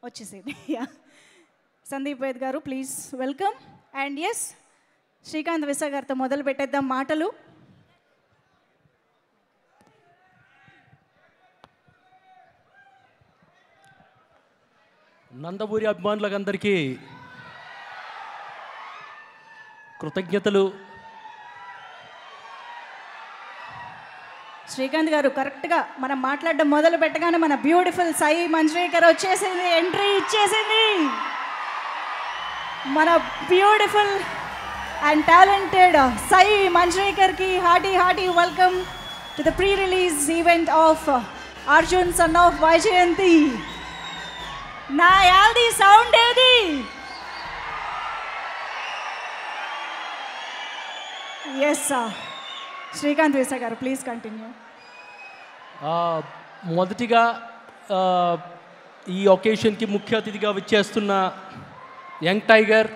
వచ్చేసేది. సందీప్ వేద్ గారు please welcome. And yes, Srikanth Visa గారితో మొదలు పెట్టేద్దాం మాటలు. నందమూరి అభిమానులందరికీ కృతజ్ఞతలు. శ్రీకాంత్ గారు కరెక్ట్గా మనం మాట్లాడడం మొదలు పెట్టగానే మన బ్యూటిఫుల్ సాయి మంజ్రేకర్ వచ్చేసింది, ఎంట్రీ ఇచ్చేసింది. మన బ్యూటిఫుల్ అండ్ టాలెంటెడ్ సాయి మంజ్రేకర్కి hearty welcome to the pre release event of Arjun son of Vyjayanthi. నా యాల్ది సౌండ్ ఏది? ఎస్ శ్రీకాంత్ విసా గారు ప్లీజ్ కంటిన్యూ. మొదటిగా ఈ ఒకేషన్కి ముఖ్య అతిథిగా విచ్చేస్తున్న యంగ్ టైగర్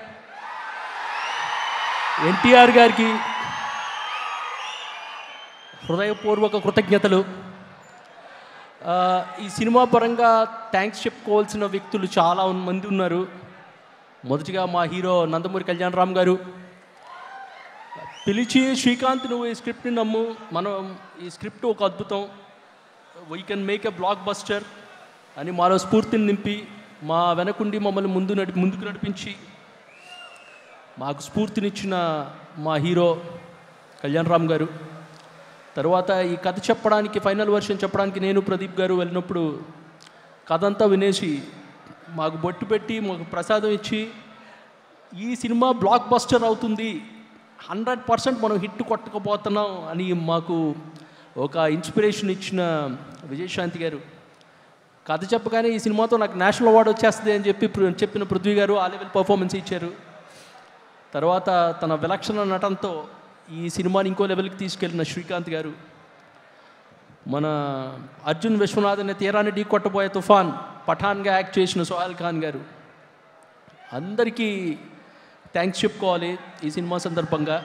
ఎన్టీఆర్ గారికి హృదయపూర్వక కృతజ్ఞతలు. ఈ సినిమా పరంగా థ్యాంక్స్ చెప్పుకోవాల్సిన వ్యక్తులు చాలా మంది ఉన్నారు. మొదటిగా మా హీరో నందమూరి కళ్యాణరామ్ గారు పిలిచి, శ్రీకాంత్ నువ్వు ఈ స్క్రిప్ట్ని నమ్ము, మనం ఈ స్క్రిప్ట్ ఒక అద్భుతం, we can make a block buster అని మాలో స్ఫూర్తిని నింపి మా వెనకుండి మమ్మల్ని ముందుకు నడిపించి మాకు స్ఫూర్తినిచ్చిన మా హీరో కళ్యాణరామ్ గారు. తర్వాత ఈ కథ చెప్పడానికి, ఫైనల్ వర్షన్ చెప్పడానికి నేను ప్రదీప్ గారు వెళ్ళినప్పుడు కథ అంతా వినేసి మాకు బొట్టు పెట్టి మాకు ప్రసాదం ఇచ్చి ఈ సినిమా బ్లాక్ బస్టర్ అవుతుంది, 100% మనం హిట్ కొట్టకపోతున్నాం అని మాకు ఒక ఇన్స్పిరేషన్ ఇచ్చిన విజయశాంతి గారు. కథ చెప్పగానే ఈ సినిమాతో నాకు నేషనల్ అవార్డు వచ్చేస్తుంది అని చెప్పిన పృథ్వీ గారు ఆ లెవెల్ పర్ఫార్మెన్స్ ఇచ్చారు. తర్వాత తన విలక్షణ నటనతో ఈ సినిమాని ఇంకో లెవెల్కి తీసుకెళ్ళిన శ్రీకాంత్ గారు, మన అర్జున్ విశ్వనాథ్ అనే తీరాన్ని ఢీ కొట్టబోయే తుఫాన్ పఠాన్గా యాక్ట్ చేసిన సోహెల్ ఖాన్ గారు, అందరికీ థ్యాంక్స్ చెప్పుకోవాలి ఈ సినిమా సందర్భంగా.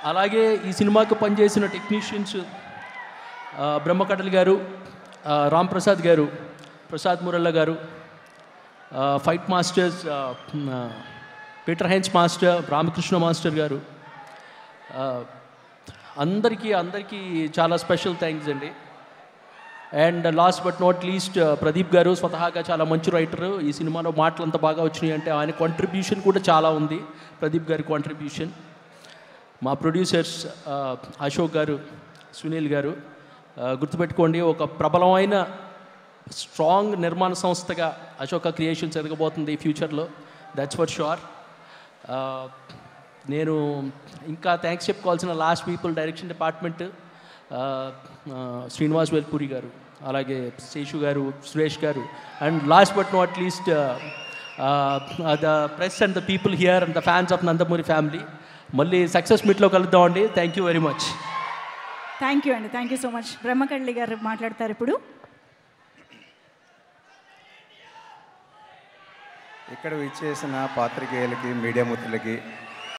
అలాగే ఈ సినిమాకి పనిచేసిన టెక్నీషియన్స్ బ్రహ్మకటల్ గారు, రామ్ ప్రసాద్ గారు, ప్రసాద్ మురళ్ళ గారు, fight masters Peter hence master, Ramakrishna master గారు, అందరికీ చాలా స్పెషల్ థ్యాంక్స్ అండి. And last but not least Pradeep గారు స్వతహాగా చాలా మంచి రైటరు. ఈ సినిమాలో మాటలు అంత బాగా వచ్చినాయి అంటే ఆయన కాంట్రిబ్యూషన్ కూడా చాలా ఉంది, ప్రదీప్ గారి కాంట్రిబ్యూషన్. మా ప్రొడ్యూసర్స్ అశోక్ గారు, సునీల్ గారు, గుర్తుపెట్టుకోండి ఒక ప్రబలమైన స్ట్రాంగ్ నిర్మాణ సంస్థగా అశోక క్రియేషన్స్ ఎదగబోతుంది ఫ్యూచర్లో, దట్స్ ఫర్ షూర్. నేను ఇంకా థ్యాంక్స్ చెప్పుకోవాల్సిన last people direction department Srinivas Velpuri గారు, అలాగే శేషు గారు, సురేష్ గారు, and last but not least the press and the people here and the fans of Nandamuri family. మళ్ళీ సక్సెస్ మీట్లో కలుద్దామండి. Thank you very much. Thank you అండి, thank you so much. Brahmakalli గారు మాట్లాడతారు ఇప్పుడు. ఇక్కడ విచ్చేసిన పాత్రికేయులకి, మీడియా మిత్రులకి